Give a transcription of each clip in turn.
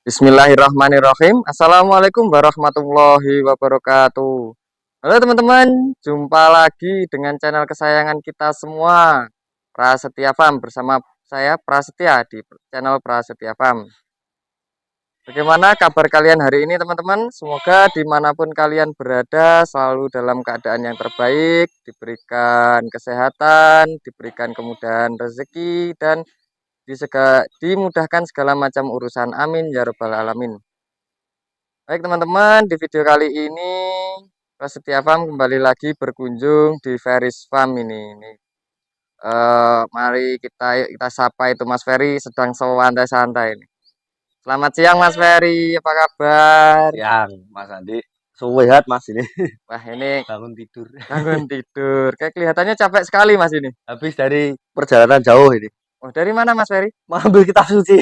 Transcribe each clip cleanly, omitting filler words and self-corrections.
Bismillahirrahmanirrahim. Assalamualaikum warahmatullahi wabarakatuh. Halo teman-teman, jumpa lagi dengan channel kesayangan kita semua, Prasetya Farm, bersama saya Prasetya di channel Prasetya Farm. Bagaimana kabar kalian hari ini teman-teman? Semoga dimanapun kalian berada selalu dalam keadaan yang terbaik, diberikan kesehatan, diberikan kemudahan rezeki, dan dimudahkan segala macam urusan. Amin ya rabbal alamin. Baik teman-teman, di video kali ini Prasetya Farm kembali lagi berkunjung di Ferry's Farm ini. Mari kita sapa itu Mas Ferry sedang santai-santai ini. Selamat siang Mas Ferry, apa kabar? Siang, Mas Andi. Sehat Mas ini. Wah ini Bangun tidur. bangun tidur. Kayak kelihatannya capek sekali Mas ini. Habis dari perjalanan jauh ini. Oh dari mana Mas Ferry? Mau ambil kitab suci.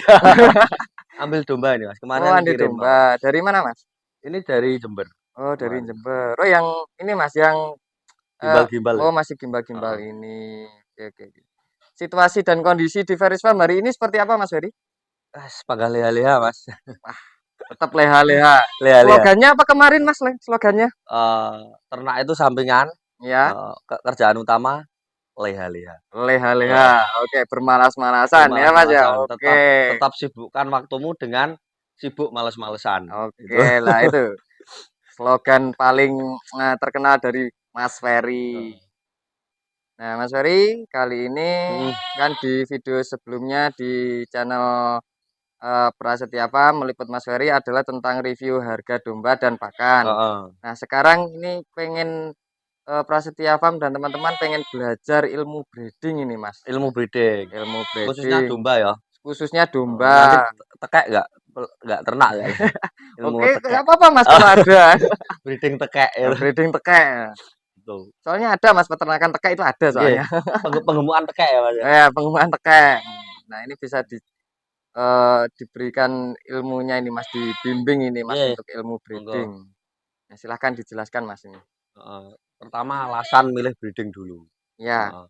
Ambil domba ini Mas. Oh Kemarin andi kirim domba. Bapak. Dari mana Mas? Ini dari Jember. Oh dari Kemarin. Jember. Oh yang ini Mas yang Gimbal-gimbal ya. oh masih gimbal-gimbal Heeh. ini. Oke, oke. Situasi dan kondisi di Ferry's Farm hari ini seperti apa Mas Ferry? Sepagah leha-leha Mas. Tetap leha-leha. Leha-leha. Slogannya apa kemarin Mas? Slogannya? Ternak itu sampingan. Ya, Kerjaan utama leha-leha. leha-leha. Heeh. Oke, bermalas-malasan ya Mas ya. Bermalas-malasan. Oke. Tetap sibukkan waktumu dengan sibuk males-malesan. Oke Gitu. lah itu slogan paling terkenal dari Mas Ferry. Heeh. Nah, Mas Ferry, kali ini Mm, kan di video sebelumnya di channel Prasetya Farm meliput Mas Ferry adalah tentang review harga domba dan pakan. heeh. Nah, sekarang ini pengen Prasetya Farm dan teman-teman pengen belajar ilmu breeding ini, Mas. Ilmu breeding. Ilmu Khususnya breeding, domba ya. khususnya Nanti domba. tekek nggak ternak ya ilmu Oke, tekek. nggak apa-apa, Mas, kalau ada Breeding tekek itu. breeding tekek. Tuh. Soalnya ada, Mas, peternakan tekek itu ada Nggih, soalnya. pengemukan tekek ya Mas ya. Pengembangan tekek. Nah, ini bisa diberikan ilmunya ini, Mas, dibimbing ini, Mas, Nggih, untuk ilmu monggo. breeding. Nah, silahkan dijelaskan, Mas, ini. Heeh. Pertama alasan milih breeding dulu. Ya, Heeh.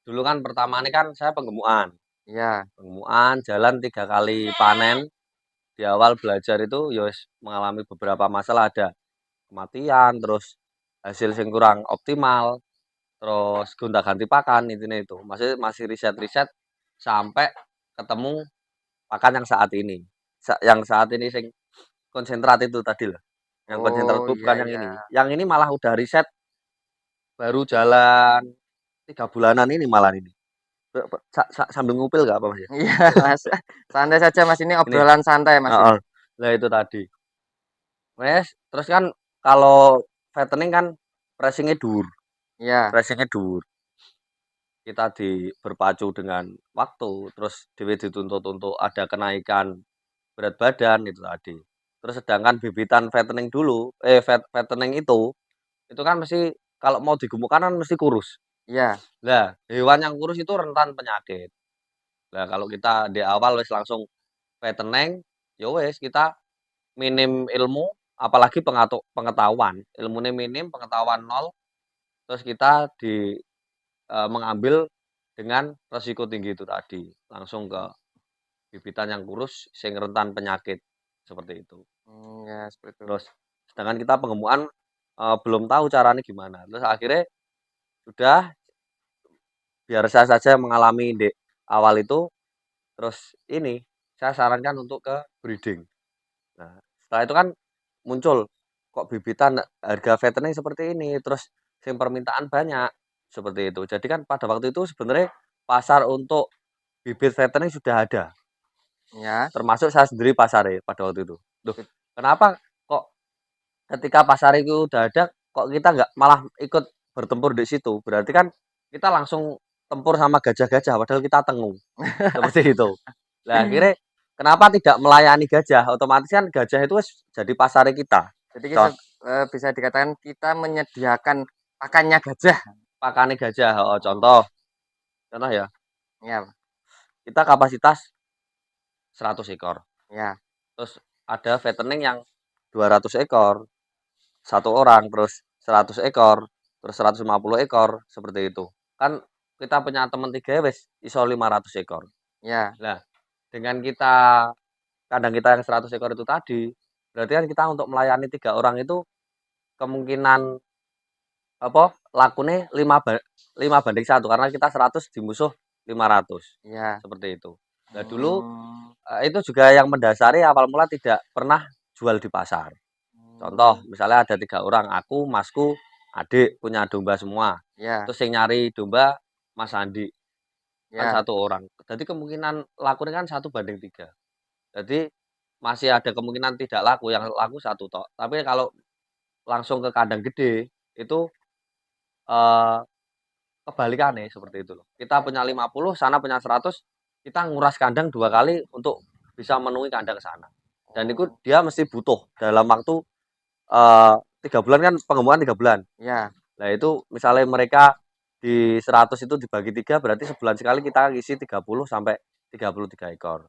Dulu kan pertama ini kan saya pengemukan. ya. Pengemukan jalan 3 kali panen. Di awal belajar itu ya wis mengalami beberapa masalah, ada kematian, terus hasil yang kurang optimal, terus gonta-ganti pakan intinya itu. Masih riset-riset sampai ketemu pakan yang saat ini. Yang saat ini sing konsentrat itu tadi loh. Yang konsentrat Oh, bukan iya, yang ini. iya. Yang ini malah udah riset baru jalan 3 bulanan ini malah ini. Sambil ngupil nggak apa Mas ya? Iya, Mas. Santai saja, Mas. Ini Ini. obrolan santai, Mas, ini. Heeh. Nah itu tadi. Wes, terus kan kalau fattening kan pressingnya dur, Iya. pressingnya dur. Kita berpacu dengan waktu, terus dewe dituntut untuk ada kenaikan berat badan itu tadi. Terus sedangkan bibitan fattening dulu, fattening itu kan mesti kalau mau digemukkan kan mesti kurus. Iya. Lah, hewan yang kurus itu rentan penyakit. Lah kalau kita di awal wis langsung fattening, ya wis kita minim ilmu, apalagi pengetahuan. Ilmunya minim, pengetahuan nol, terus kita mengambil dengan resiko tinggi itu tadi. Langsung ke bibitan yang kurus sing rentan penyakit, seperti itu. Ya, seperti itu. Terus sedangkan kita pengemukan belum tahu caranya gimana. Terus akhirnya sudah biar saya saja mengalami di awal itu, terus ini saya sarankan untuk ke breeding. Nah, setelah itu kan muncul kok bibitan harga fattening seperti ini, terus yang permintaan banyak seperti itu. Jadi kan pada waktu itu sebenarnya pasar untuk bibit fattening sudah ada. Ya. Termasuk saya sendiri pasarnya pada waktu itu. Duh, kenapa kok ketika pasar itu udah ada, kok kita nggak malah ikut bertempur di situ? Berarti kan kita langsung tempur sama gajah-gajah, padahal kita tengung. Seperti itu. Nah, akhirnya kenapa tidak melayani gajah? Otomatis kan gajah itu jadi pasar kita. Jadi bisa dikatakan kita menyediakan pakannya gajah. Pakannya gajah. Oh, Oh, contoh ya. ya, Kita kapasitas 100 ekor. ya. Terus ada fattening yang 200 ekor. Satu orang, terus 100 ekor, terus 150 ekor, seperti itu. Kan kita punya teman 3 wis iso 500 ekor. Ya. Nah, dengan kita kandang kita yang 100 ekor itu tadi, berarti kan kita untuk melayani 3 orang itu kemungkinan apa, lakune 5 banding 1 karena kita 100 di musuh 500, Iya. seperti itu. Nah dulu, Hmm. itu juga yang mendasari awal mula tidak pernah jual di pasar. Contoh, Hmm. misalnya ada 3 orang, aku, masku, adik punya domba semua. Ya, Terus yang nyari domba Mas Andi, kan ya. 1 orang. Jadi kemungkinan lakunya kan 1 banding 3. Jadi masih ada kemungkinan tidak laku, yang laku 1 tok. Tapi kalau langsung ke kandang gede, itu, eee, kebalikannya seperti itu loh. Kita punya 50, sana punya 100, kita nguras kandang 2 kali untuk bisa memenuhi kandang sana. Dan itu Oh, dia mesti butuh dalam waktu, eee, 3 bulan kan pengembangan 3 bulan. ya. Nah itu misalnya mereka di 100 itu dibagi 3 berarti sebulan sekali kita ngisi 30 sampai 33 ekor.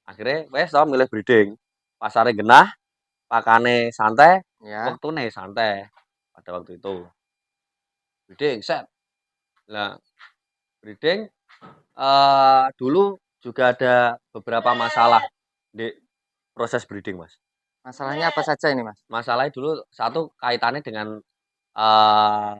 Akhirnya wes tau milih breeding. Pasarnya genah, pakane santai, Ya. wektune santai pada waktu itu. Breeding set. Nah, breeding dulu juga ada beberapa masalah di proses breeding, Mas. Masalahnya apa saja ini, Mas? Masalahnya dulu satu kaitannya dengan eee,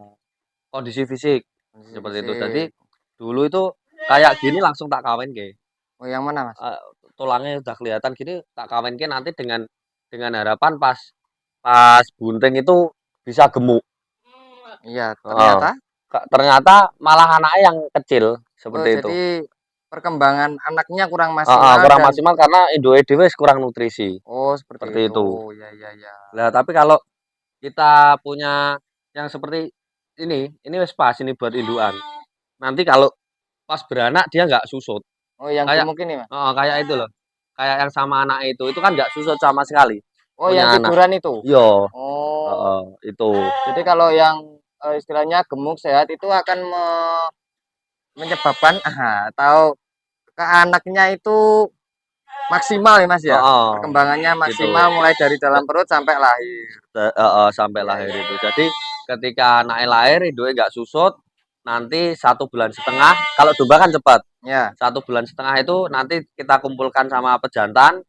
kondisi fisik Kondisi seperti itu. Jadi fisik. dulu itu kayak gini langsung tak kawinke, Oh, yang mana, Mas? eee, tulangnya udah kelihatan gini tak kawinke nanti dengan harapan pas pas bunting itu bisa gemuk. Iya, Heeh. ternyata. Ternyata malah anaknya yang kecil, Oh, seperti itu. jadi perkembangan anaknya kurang Heeh, maksimal kurang dan maksimal karena induknya dhewe wis kurang nutrisi, oh, seperti seperti itu. itu. Ya, ya, ya. Nah, tapi kalau kita punya yang seperti ini wis pas ini buat indukan. Nanti kalau pas beranak dia nggak susut. Oh, yang Kayak gemuk ini, Mas? heeh, kayak itu loh, kayak yang sama anak itu kan nggak susut sama sekali, Oh, yang punya anak. figuran itu? Iya, Oh, heeh, itu. jadi kalau yang istilahnya gemuk sehat itu akan menyebabkan atau ke anaknya itu maksimal ya, Mas, ya? Heeh, Perkembangannya gitu. maksimal mulai dari dalam perut sampai lahir. Heeh, sampai Iya, lahir iya, itu. iya. Jadi ketika anaknya lahir induknya nggak susut, nanti 1 bulan setengah kalau domba kan cepat, Ya. 1 bulan setengah itu nanti kita kumpulkan sama pejantan.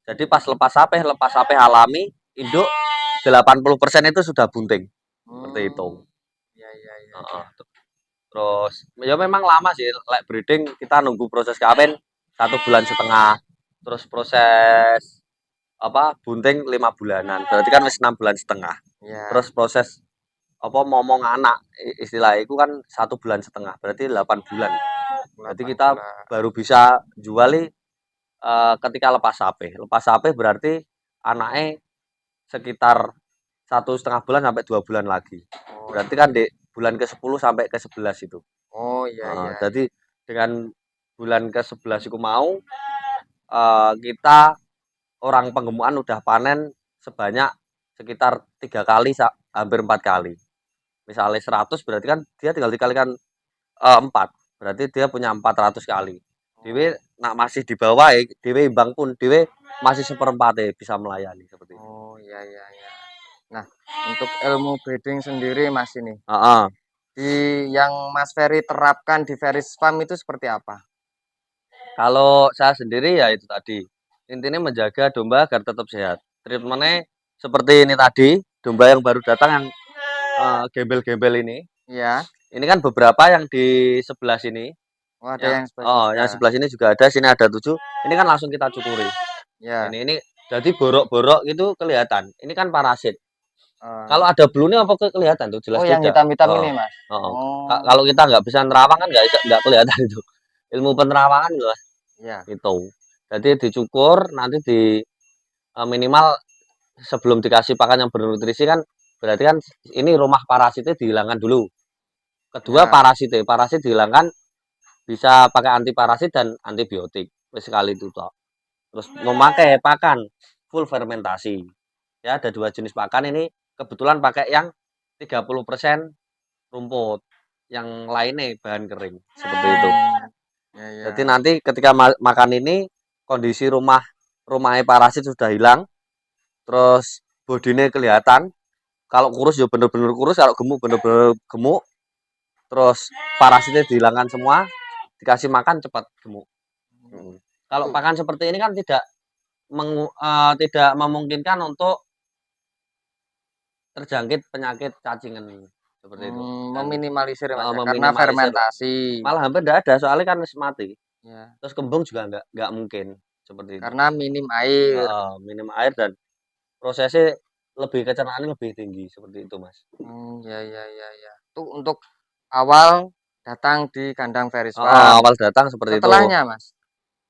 Jadi pas lepas sapeh alami, induk 80% itu sudah bunting, seperti itu. Hmm. Ya, ya, ya, Heeh. ya. Terus ya memang lama sih like breeding kita nunggu proses kawin 1 bulan setengah. Terus proses apa bunting 5 bulanan. Berarti kan wis 6 bulan setengah. Ya, Terus proses apa momong anak istilah itu kan 1 bulan setengah. Berarti 8 bulan. Jadi 8 kita bulan. baru bisa juali ketika lepas sape. Lepas sape berarti anaknya sekitar 1,5 bulan sampai 2 bulan lagi. Oh, Berarti kan di bulan ke-10 sampai ke-11 itu. oh, iya, Heeh, iya, jadi iya. dengan bulan ke-11 iku mau, kita orang penggemukan udah panen sebanyak sekitar 3 kali hampir 4 kali. Misalnya 100 berarti kan dia tinggal dikalikan, 4, berarti dia punya 400 kali. Oh, Dhewe nak masih di bawah dhewe imbang pun dhewe masih seperempatnya bisa melayani seperti itu. oh, iya, iya, iya. Nah, untuk ilmu breeding sendiri, Mas, ini, Heeh. di yang Mas Ferry terapkan di Ferry's Farm itu seperti apa? Kalau saya sendiri ya itu tadi, intinya menjaga domba agar tetap sehat. Treatmentnya seperti ini tadi, domba yang baru datang yang gembel-gembel Iya. ini kan beberapa yang di sebelah sini, Oh, ada yang sebelah sini oh juga. yang sebelah sini juga ada, sini ada 7, ini kan langsung kita cukuri. Ya. Ini jadi borok-borok itu kelihatan. Ini kan parasit. eh, Kalau ada blunya apa kelihatan tuh jelas oh, yang beda. hitam-hitam Oh, ini, Mas. oh. Oh, Kalau kita nggak bisa nerawang kan nggak kelihatan itu. Ilmu penerawangan loh iya. itu. Jadi dicukur nanti minimal sebelum dikasih pakan yang bernutrisi kan berarti kan ini rumah parasitnya dihilangkan dulu. Kedua Ya. parasit dihilangkan bisa pakai anti parasit dan antibiotik. Wis sekali itu toh. Terus memakai pakan full fermentasi. Ya, ada 2 jenis pakan ini kebetulan pakai yang 30% rumput, yang lainnya bahan kering, seperti itu. Hmm, ya, Jadi ya. nanti ketika makan ini kondisi rumahnya parasit sudah hilang, terus bodinya kelihatan. Kalau kurus ya bener-bener kurus, kalau gemuk bener-bener gemuk. Terus parasitnya dihilangkan semua, dikasih makan cepat gemuk. Hmm, Kalau itu. pakan seperti ini kan tidak tidak memungkinkan untuk terjangkit penyakit cacingan, seperti itu. Dan Meminimalisir ya Mas ya, karena meminimalisir lah. fermentasi. Malah hampir nggak ada, soalnya kan wis mati. Ya, Terus kembung juga nggak mungkin, seperti itu. karena minim air. Minim air dan prosesnya kecernakannya lebih tinggi, seperti itu, Mas. Ya ya ya ya. Itu untuk awal datang di kandang Ferris Farm. Awal datang seperti itu. Setelahnya Mas?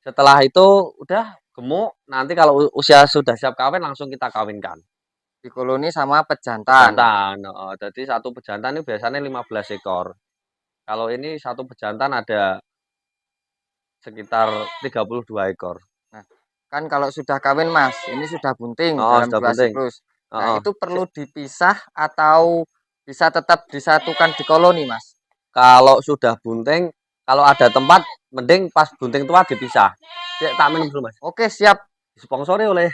Setelah itu udah gemuk, nanti kalau usia sudah siap kawin langsung kita kawinkan. Dikoloni sama pejantan. Pejantan, jadi satu pejantan ini biasanya 15 ekor. Kalau ini satu pejantan ada sekitar 32 ekor. Nah, kan kalau sudah kawin Mas, ini sudah bunting dalam Sudah 2 bunting. siklus. Nah, itu perlu dipisah atau bisa tetap disatukan di koloni Mas? Kalau sudah bunting, kalau ada tempat, mending pas bunting tua dipisah. Cek tak minum dulu Mas. Oke, siap. Disponsori oleh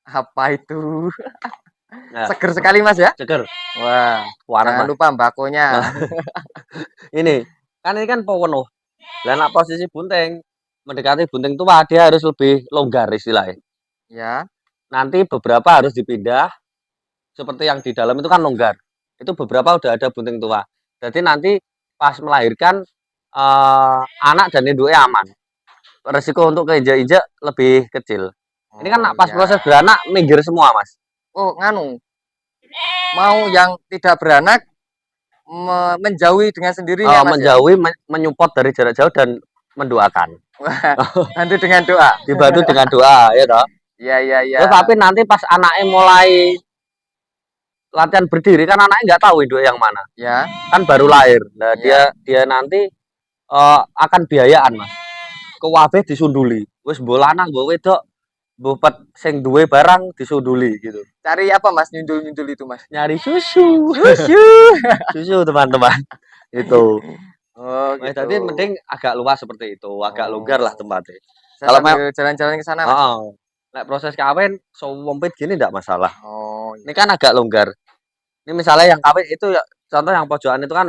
Apa itu? Nah, Seger sekali Mas ya? seger. Wah, Warna jangan lupa mbakonya. ini kan penuh. Dan posisi bunting mendekati bunting tua, dia harus lebih longgar istilahnya. Ya. Nanti beberapa harus dipindah, seperti yang di dalam itu kan longgar. Itu beberapa udah ada bunting tua. Jadi nanti pas melahirkan anak dan induknya aman. Resiko untuk keinjak-injak lebih kecil. Ini kan pas ya. proses beranak minggir semua, Mas. Oh, nganu. Mau yang tidak beranak menjauhi dengan sendirinya Mas menjauhi, menyupport dari jarak jauh dan mendoakan. Bantu dengan doa. Dibantu dengan doa, ya toh. Iya iya iya. Terus tapi nanti pas anaknya mulai latihan berdiri kan anaknya nggak tahu induk yang mana. Ya. Kan baru lahir. Nah, dia nanti akan biayaan, Mas. Kewabeh disunduli. Wis mbok lanang mbok wedok mbok sing duwe barang disunduli gitu. Cari apa Mas nyundul-nyundul itu Mas? Nyari susu. Susu teman-teman. Itu. Oh, gitu. Jadi mending agak luas seperti itu, agak longgar lah tempatnya. Kalau mau jalan-jalan ke sana Mas. Nek proses kawin sompit gini enggak masalah. Oh, ini kan agak longgar. Ini misalnya yang kawin itu ya, contoh yang pojokan itu kan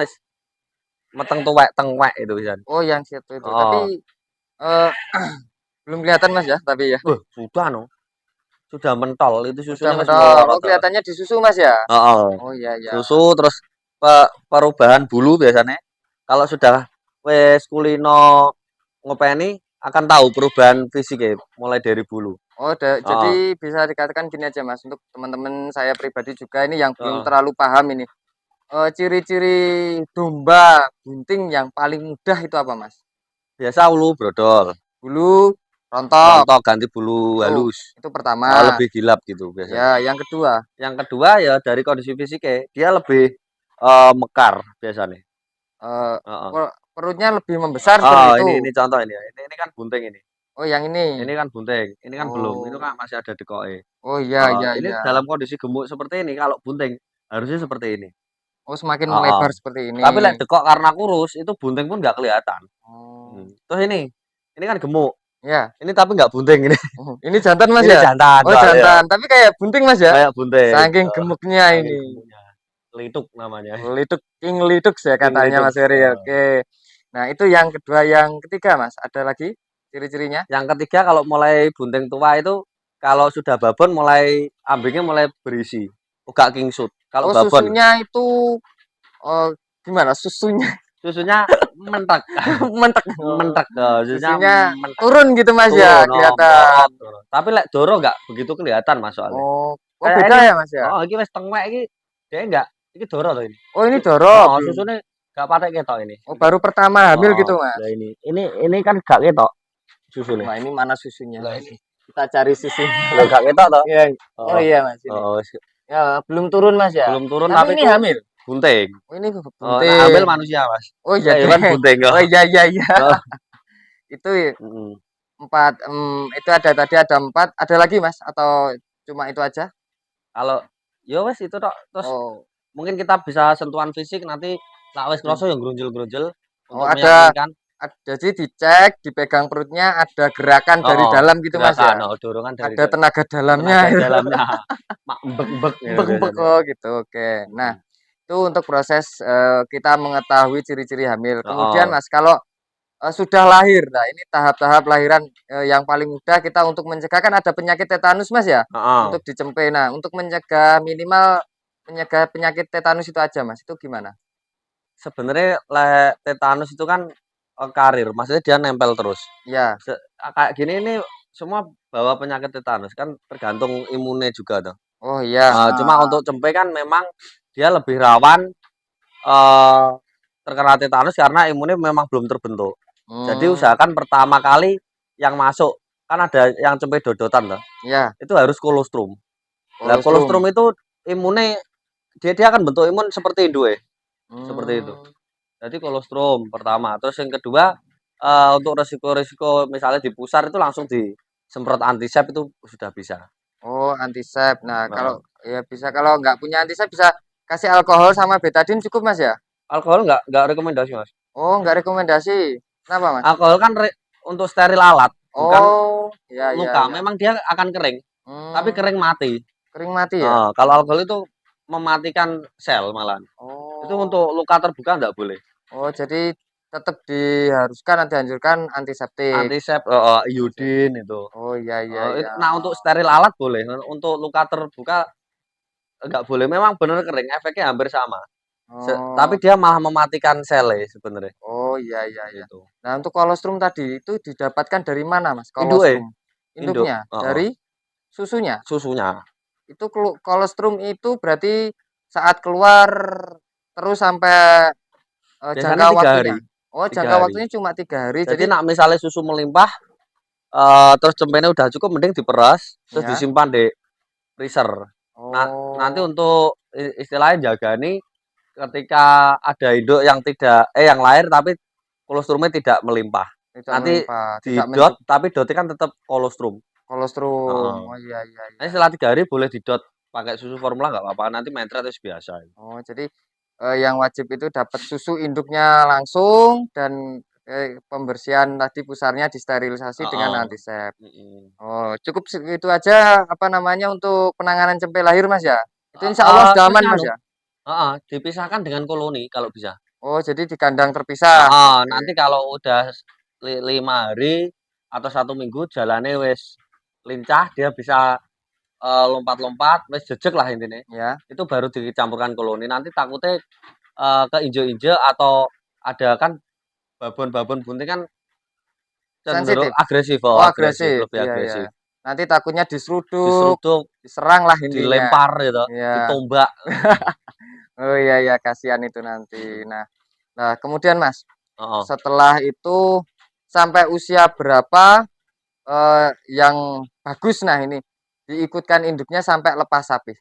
meteng tuwek tengwek itu bisa. Oh, yang situ itu. Tapi belum kelihatan Mas ya, tapi ya. Sudah no. Sudah mentol itu susunya mentol. Oh, kelihatannya di susu Mas ya? Oh iya iya. Susu terus perubahan bulu biasanya. Kalau sudah wes kulino ngopeni akan tahu perubahan fisiknya mulai dari bulu. Oh, jadi bisa dikatakan gini aja Mas, untuk teman-teman saya pribadi juga ini yang belum terlalu paham ini. Ciri-ciri domba bunting yang paling mudah itu apa Mas? Biasa ulu brodol. Bulu rontok. Ganti bulu halus. Itu pertama. Lebih gilap gitu biasanya. Ya, yang kedua. Yang kedua ya dari kondisi fisiknya dia lebih mekar biasanya. Perutnya lebih membesar seperti itu. Ini contoh ini. Ini kan bunting ini. Oh, yang ini. Ini kan bunting, ini kan belum. Itu kan masih ada dekoke. Oh iya iya ini iya. dalam kondisi gemuk seperti ini kalau bunting harusnya seperti ini. Oh, semakin melebar seperti ini. Tapi lek dekok karena kurus itu bunting pun nggak kelihatan. Terus ini kan gemuk. Ya. Ini tapi nggak bunting ini. Ini jantan Mas ini ya? Jantan. Oh, jantan. Ya. Tapi kayak bunting Mas ya? Kayak bunting. Saking gemuknya ini. Lituk namanya. Lituk, King Lituk ya katanya Mas Heri. Oke. Nah, itu yang kedua, yang ketiga Mas. Ada lagi ciri-cirinya? Yang ketiga kalau mulai bunting tua itu kalau sudah babon mulai ambingnya mulai berisi. Uga kingsut. Kalau babon. Susunya itu gimana? Susunya mentek. mentek. Susunya turun gitu Mas ya, kelihatan. Tapi lek doro enggak begitu kelihatan Mas soalnya. Oh, beda ya Mas ya? Iki wis tengwek iki dia enggak. Iki doro loh ini. Oh, ini doro. Susunya enggak patek ketok ini. Oh, baru pertama hamil gitu Mas. Nah ini kan enggak ketok susunya. Nah, ini mana susunya? Kita cari susunya. Lah enggak ketok toh? Iya. Oh iya Mas ini. Ya, belum turun Mas ya. Belum turun tapi ini hamil. Bunting. Oh, ini bunting. Hamil manusia Mas. Oh iya, hewan bunting. Oh iya iya iya. Itu 4 itu tadi ada 4, ada lagi Mas atau cuma itu aja? Kalau ya wes itu tok. Terus mungkin kita bisa sentuhan fisik nanti nek wis kroso yang grunjel-grunjel. Jadi dicek, dipegang perutnya, ada gerakan dari dalam gitu Mas ya. Dorongan dari ada tenaga dalamnya. Mak embek-embek. Embek-embek gitu. Oke. Nah, itu untuk proses kita mengetahui ciri-ciri hamil. Kemudian Mas, kalau sudah lahir. Nah, ini tahap-tahap lahiran yang paling mudah kita untuk mencegah kan ada penyakit tetanus, Mas ya, Heeh. untuk dicempe. Nah, untuk mencegah minimal mencegah penyakit tetanus itu aja, Mas. Itu gimana? Sebenarnya tetanus itu kan karir, maksudnya dia nempel terus. Ya. Kayak gini ini semua bawa penyakit tetanus kan tergantung imunnya juga tuh. Oh iya. Cuma untuk cempe kan memang dia lebih rawan eh, terkena tetanus karena imunnya memang belum terbentuk. Jadi Hmm, usahakan pertama kali yang masuk kan ada yang cempe dodotan tuh. ya, Itu harus kolostrum. Lah kolostrum kolostrum. itu imunnya dia akan bentuk imun seperti induk seperti itu. Hmm. Jadi kolostrum pertama, terus yang kedua untuk resiko-resiko misalnya di pusar itu langsung disemprot antisep itu sudah bisa. Oh, antisep. Nah, kalau Heeh. ya bisa kalau nggak punya antisep bisa kasih alkohol sama betadine cukup, Mas ya? Alkohol nggak rekomendasi mas. Oh, nggak rekomendasi. Kenapa, Mas? Alkohol kan untuk steril alat, bukan Oh, ya ya luka. ya. Memang dia akan kering, tapi Hmm, kering mati. kering mati ya? Kalau alkohol itu mematikan sel malah. Itu Oh. untuk luka terbuka nggak boleh. Oh, jadi tetap diharuskan dianjurkan antiseptik. Antisep, Antisep. iodin itu. Oh, iya iya iya. Nah untuk steril alat boleh, untuk luka terbuka nggak boleh. Memang benar kering, efeknya hampir sama. Tapi Oh. dia malah mematikan sel sebenarnya. Oh, iya iya iya. Gitu. Nah, untuk kolostrum tadi itu didapatkan dari mana, Mas? Induk Kolostrum. induk, Induknya dari susunya. susunya. Itu kolostrum itu berarti saat keluar terus sampai Biasanya jangka 3 hari, waktunya. Oh, tiga jangka hari. waktunya cuma 3 hari. Jadi Jadi nak misalnya susu melimpah, terus cempenya udah cukup, mending diperas, terus ya. disimpan di freezer. Nah, nanti Oh, untuk istilahnya jaga nih, ketika ada induk yang tidak, yang lahir tapi kolostrumnya tidak melimpah. tidak Nanti melimpah, tidak didot, mencukupi tapi dotnya kan tetap kolostrum. kolostrum. Heeh. Oh, iya iya Nanti iya. setelah 3 hari boleh didot pakai susu formula nggak apa-apa. Nanti meteran terus biasa. Oh, jadi yang wajib itu dapat susu induknya langsung dan pembersihan tadi pusarnya disterilisasi dengan Heeh. antisep. Mm-mm. Oh, cukup itu aja apa namanya untuk penanganan cempe lahir, Mas ya? Itu insya Allah sudah Terus aman, Mas nganu, ya? dipisahkan dengan koloni kalau bisa. Oh, jadi di kandang terpisah. Nanti Oke. kalau udah 5 hari atau 1 minggu jalannya wes lincah, dia bisa lompat-lompat, wes jejek lah intinya. Ya, Itu baru dicampurkan koloni. Nanti takutnya keinjek-injek atau ada kan babon-babon bunting kan cenderung sensitif. agresif, Oh, agresif, agresif. lebih Iya, iya. agresif. Nanti takutnya diseruduk, Diseruduk, diserang lah intinya. dilempar gitu, Iya. ditombak. Oh, iya, iya, kasihan itu nanti. Mm-mm. Nah, nah, kemudian Mas, Oh, setelah itu sampai usia berapa yang bagus nah ini diikutkan induknya sampai lepas sapi?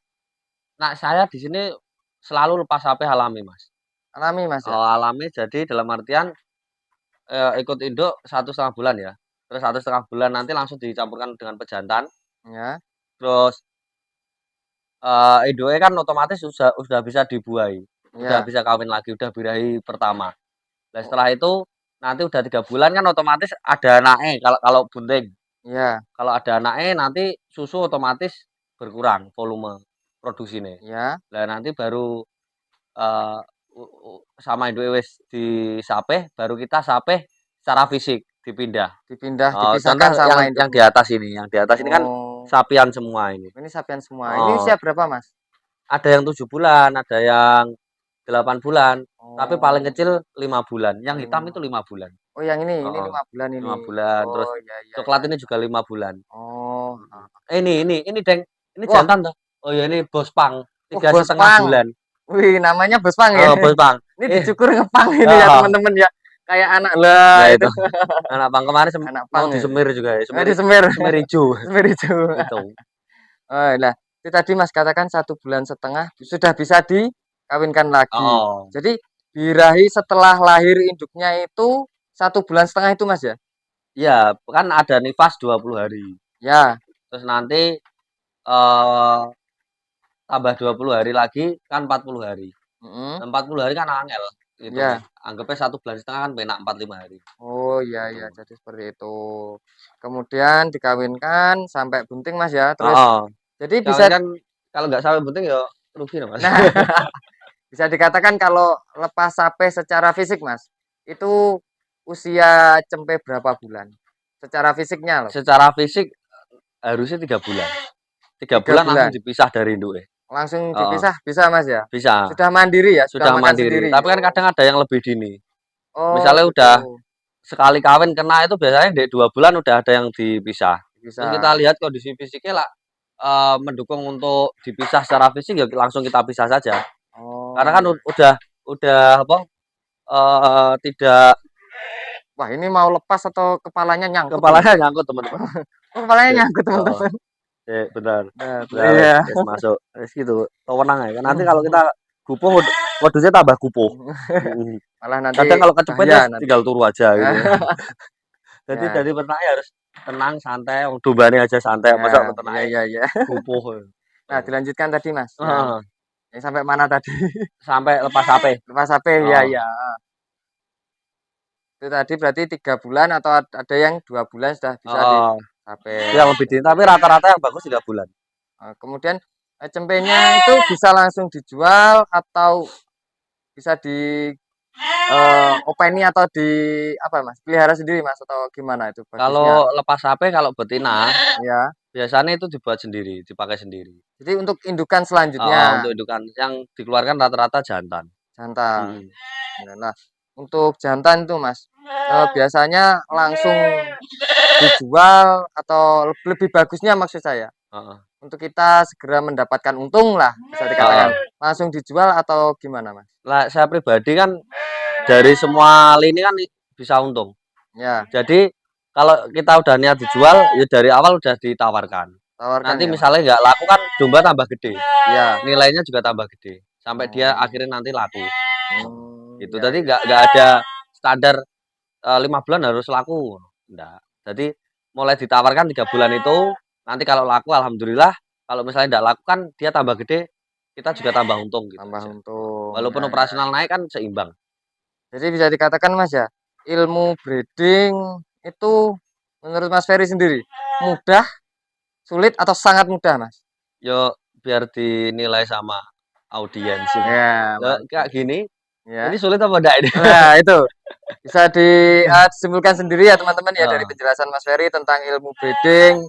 nah saya di sini selalu lepas HP alami mas. Alami Mas ya? Alami jadi dalam artian ikut induk 1,5 bulan ya. Terus 1,5 bulan nanti langsung dicampurkan dengan pejantan. Ya, Terus induknya kan otomatis sudah bisa dibuai, udah ya. bisa kawin lagi, udah birahi pertama. Nah Oh, setelah itu nanti udah 3 bulan kan otomatis ada anaknya kalau kalau bunting. ya, Kalau ada anaknya nanti susu otomatis berkurang volume produksinya. ya. Nah nanti baru eee, sama induk wis disapih, baru kita sapih secara fisik, dipindah. Dipindah, Contoh dipisahkan sama yang di induknya. atas ini, kan Oh, sapian semua ini. ini sapian semua. Ini Heeh, usia berapa Mas? ada yang 7 bulan, ada yang 8 bulan, tapi paling Oh, kecil 5 bulan, yang hitam itu 5. 5 bulan. Oh, yang ini Heeh, 5 bulan ini. 5 bulan, terus Oh, ya ya coklat ya. ini juga 5 bulan. Oh, Mhm. heeh. Ini Deng, ini Wah, jantan toh? Oh ya ini bospang, oh tiga setengah Bospang. bulan. Wih, namanya Bospang ya. Bospang. Ini Eh, dicukur ngepang ini ya heeh, teman-teman ya. Kayak anak lah nah itu. itu. Anak pang kemarin Anak mau pang ya. disemir juga ya, Oh, disemir. semir ijo. Semir hijau. Itu. Oh, nah, itu tadi Mas katakan 1,5 bulan sudah bisa dikawinkan lagi. Oh, Jadi birahi setelah lahir induknya itu 1,5 bulan itu Mas ya? iya, kan ada nifas 20 hari. Ya. Terus nanti eh tambah 20 hari lagi kan 40 hari. Mm-mm. 40 hari kan angel hitungnya. Ya. Anggapnya 1,5 bulan kan penak 45 hari. Oh iya Gitu. iya jadi seperti itu. Kemudian dikawinkan sampai bunting Mas ya. Terus Heeh. jadi bisa Kawin kan kalau nggak sampai penting ya rugi loh, Mas. nah bisa dikatakan kalau lepas sampai secara fisik Mas itu usia cempe berapa bulan? Secara fisiknya loh, Secara fisik harusnya 3 bulan. 3 bulan 3 langsung bulan. dipisah dari induknya. Langsung Heeh, dipisah bisa Mas ya? bisa. Sudah mandiri ya, sudah Sudah makan mandiri. sendiri? Tapi kan Oh, kadang ada yang lebih dini. oh Misalnya gitu. udah sekali kawin kena itu biasanya di 2 bulan udah ada yang dipisah. Terus kita Bisa. lihat kondisi fisiknya lah mendukung untuk dipisah secara fisik ya langsung kita pisah saja. Karena Oh kan iya. udah apa tidak Wah ini mau lepas atau kepalanya nyangkut ini? kepalanya nyangkut teman-teman. Oh, kepalanya Dek, nyangkut heeh. teman-teman. Dek, bentar. Nah, Nah, iya. wes masuk. Wes gitu. Tenang ya. Nanti kalau kita gupuh modusnya tambah gupuh. Mm. Malah nanti Kadang kalau kecepet ya bahaya nanti. tinggal turu aja gitu. Jadi Ya, dari petani harus tenang, santai, wong dombane aja santai, ya, masa iya, petani iya, iya. gupuh. Nah, Tuh. dilanjutkan tadi Mas, Heeh, yang sampai mana tadi? sampai lepas HP. Lepas HP, ya, Heeh. ya. Itu tadi berarti 3 bulan atau ada yang 2 bulan sudah bisa di Heeh. HP. Itu yang lebih dini, tapi rata-rata yang bagus 3 bulan. Kemudian cempenya itu bisa langsung dijual atau bisa di openi atau di apa Mas? Pelihara sendiri Mas atau gimana itu bagusnya? Kalau lepas HP kalau betina Ya. biasanya itu dibuat sendiri, dipakai sendiri. Jadi untuk indukan Heeh, selanjutnya untuk indukan yang dikeluarkan rata-rata jantan. jantan. Mhm. Nah, untuk jantan itu Mas, biasanya langsung dijual atau lebih bagusnya maksud saya, Heeh. untuk kita segera mendapatkan untung lah bisa dikatakan, Heeh. langsung dijual atau gimana Mas? Lah saya pribadi kan dari semua lini kan bisa untung. Ya, Jadi kalau kita udah niat dijual, ya dari awal udah ditawarkan. tawarkan Nanti ya Mas? misalnya nggak laku kan domba tambah gede, Ya. nilainya juga tambah gede, sampai dia Oh, akhirnya nanti laku. Gitu. ya Tadi ya. nggak ada standar 5 bulan harus laku, enggak. Jadi mulai ditawarkan 3 bulan itu, nanti kalau laku alhamdulillah, kalau misalnya nggak laku kan dia tambah gede, kita juga tambah untung gitu Tambah aja. untung, Walaupun ya ya. operasional naik kan seimbang. Jadi bisa dikatakan Mas ya, ilmu breeding itu menurut Mas Ferry sendiri, mudah, sulit atau sangat mudah Mas? Yo biar dinilai sama audiens ini. Ya, Lah kayak mantap. gini, ini Ya. sulit apa enggak ini? Nah, itu bisa disimpulkan sendiri ya teman-teman ya dari Heeh, penjelasan Mas Ferry tentang ilmu breeding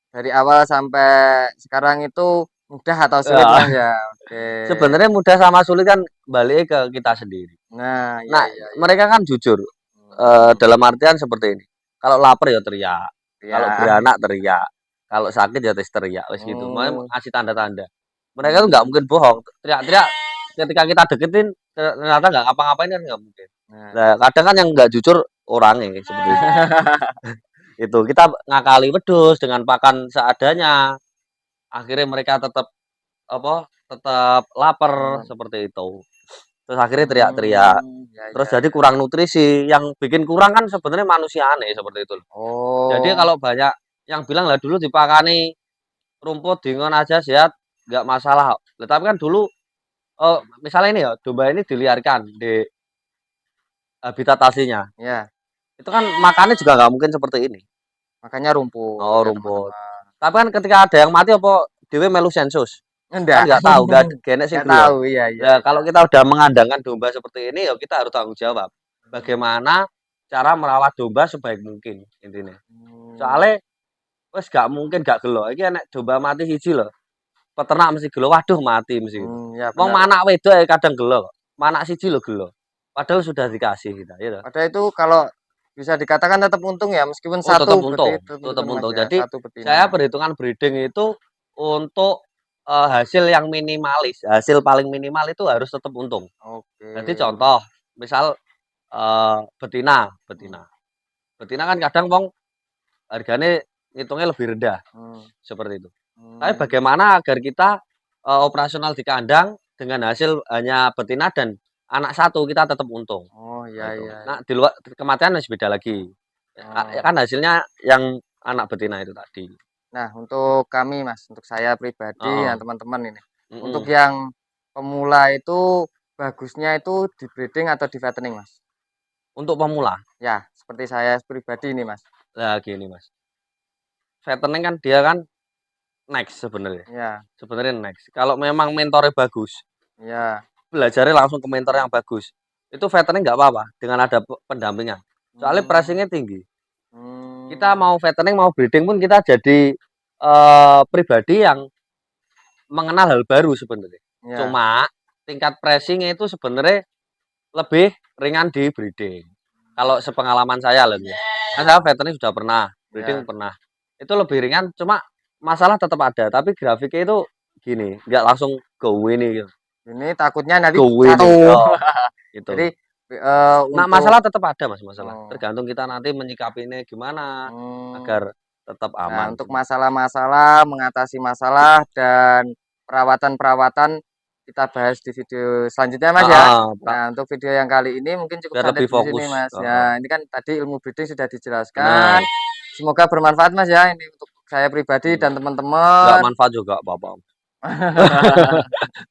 dari awal sampai sekarang itu mudah atau sulit ya. Mas ya. Oke. Sebenarnya mudah sama sulit kan balik ke kita sendiri. Nah, ya Nah, ya ya. mereka kan jujur, dalam artian seperti ini, kalau lapar ya teriak, kalau Ya. beranak teriak, kalau sakit ya teriak, wis gitu. Makanya Hmm. ngasih tanda-tanda. Mereka tuh nggak mungkin bohong, teriak-teriak ketika kita deketin ternyata nggak ngapa-ngapain kan nggak mungkin. Nah. Nah, kadang kan yang nggak jujur orangnya seperti itu. Itu kita ngakali wedhus dengan pakan seadanya, akhirnya mereka tetap apa, tetap lapar Hmm. seperti itu. Terus akhirnya teriak-teriak. Ya Terus ya jadi ya. kurang nutrisi, yang bikin kurang kan sebenarnya manusia aneh seperti itu. Jadi Oh, kalau banyak yang bilang lah dulu dipakani rumput dingon aja sehat nggak masalah. Tetapi kan dulu misalnya ini ya domba ini diliarkan di habitat aslinya. ya. Itu kan makannya juga nggak mungkin seperti ini. Makanya rumput Oh ya rumput. teman-teman. Tapi kan ketika ada yang mati apa dewe melu sensus. Kan Enggak. nggak tahu, nggak genek sing Enggak delok. tahu. Iya iya Nah, iya. kalau kita udah mengandangkan domba seperti ini, ya kita harus tanggung jawab. Bagaimana cara merawat domba sebaik mungkin intinya. Hmm. Soalnya wes gak mungkin gak gelo. Iki nek domba mati siji lho. Peternak mesti gelo. Waduh mati mesti gitu. Ya Wong benar. manak wedok ya kadang gelo kok. Manak siji lho gelo. Padahal sudah dikasih kita, ya toh. Padahal itu kalau bisa dikatakan tetap untung ya, meskipun Oh, tetap satu berarti untung, tetap tetap untung Mas untung. ya, Jadi satu saya betina. perhitungan breeding itu untuk hasil yang minimalis. Hasil paling minimal itu harus tetap untung. Oke. Jadi contoh, misal betina, Hmm. betina. Betina kan kadang wong harganya ngitungnya lebih rendah, Hmm. seperti itu. Tapi Hmm. bagaimana agar kita operasional di kandang dengan hasil hanya betina dan anak satu kita tetap untung. Oh Nah, ya itu. ya Nah, ya. di luar kematian harus beda lagi. Ya Oh. kan hasilnya yang anak betina itu tadi. Nah, untuk kami Mas, untuk saya pribadi Heeh. dan teman-teman ini, untuk Mm-mm. yang pemula itu bagusnya itu di breeding atau di fattening Mas? Untuk pemula. Ya, seperti saya pribadi ini Mas. Nah, gini Mas. Fattening kan dia kan next sebenarnya. Ya, Sebenarnya next. Kalau memang mentornya bagus, ya. belajarnya langsung ke mentor yang bagus. Itu fattening nggak apa-apa dengan ada pendampingan. Soalnya Hmm. pressingnya tinggi. Kita Hmm. mau fattening mau breeding pun kita jadi pribadi yang mengenal hal baru sebenarnya. Ya, Cuma tingkat pressingnya itu sebenarnya lebih ringan di breeding. Kalau sepengalaman saya lebih. Kan saya veteran sudah pernah, breeding ya. pernah. Itu lebih ringan, cuma masalah tetap ada. Tapi grafiknya itu gini, nggak langsung go ini gitu. Ini takutnya nanti Go ini, jatuh. oh, gitu. Jadi Nah, untuk masalah tetap ada, Mas, masalah. oh, Tergantung kita nanti menyikapinya gimana hmm, agar tetap nah aman. untuk masalah-masalah, mengatasi masalah dan perawatan-perawatan kita bahas di video selanjutnya Mas ya. Heeh, Pak, Nah, untuk video yang kali ini mungkin cukup biar sampai lebih di sini fokus. Mas. Heeh. Ya, ini kan tadi ilmu breeding sudah Benar. dijelaskan. Semoga bermanfaat Mas ya ini untuk saya pribadi Hmm. dan Nggak teman-teman. manfaat juga, Bapak.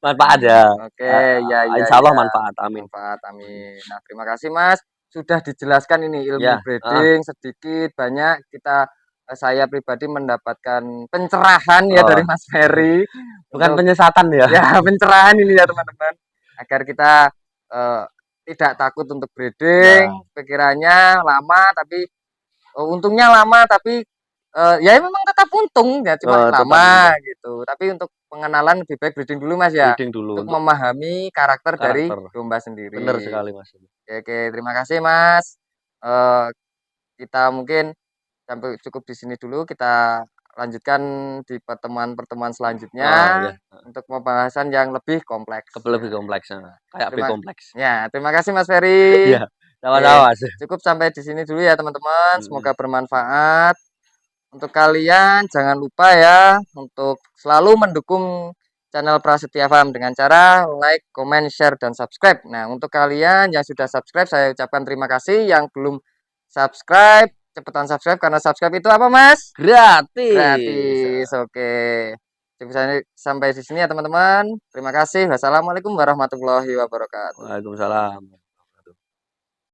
Manfaat ya. Oke, ya, ya, Insya Allah ya. manfaat. Amin. Manfaat, amin. Nah, terima kasih Mas. Sudah dijelaskan ini ilmu Ya, heeh. breeding sedikit banyak kita saya pribadi mendapatkan pencerahan ya dari Oh, Mas Ferry bukan untuk penyesatan ya. ya pencerahan ini ya teman-teman agar kita eh, tidak takut untuk breeding. Ya, Pikirannya lama tapi untungnya lama tapi ya memang tetap untung ya cuma tetap lama untung. gitu. Tapi untuk pengenalan lebih baik breeding dulu Mas ya Breeding dulu untuk untuk memahami karakter dari karakter. domba Benar sendiri. sekali, Mas. Oke, oke, terima kasih Mas. Eh, kita mungkin sampai cukup di sini dulu. Kita lanjutkan di pertemuan-pertemuan Oh selanjutnya ya, untuk pembahasan yang lebih kompleks. lebih Ya, kompleks. Kayak B terima, kompleks. terima kasih Mas Ferry. Ya, Oke, sama-sama, Mas. cukup sampai di sini dulu ya teman-teman. Mm-mm. Semoga bermanfaat. Untuk kalian jangan lupa ya untuk selalu mendukung channel Prasetya Farm dengan cara like, comment, share, dan subscribe. Nah, untuk kalian yang sudah subscribe saya ucapkan terima kasih. Yang belum subscribe, cepetan subscribe karena subscribe itu apa, Mas? Gratis. Gratis. Oke. Cukup sampai di sini ya, teman-teman. Terima kasih. Wassalamualaikum warahmatullahi wabarakatuh. Waalaikumsalam.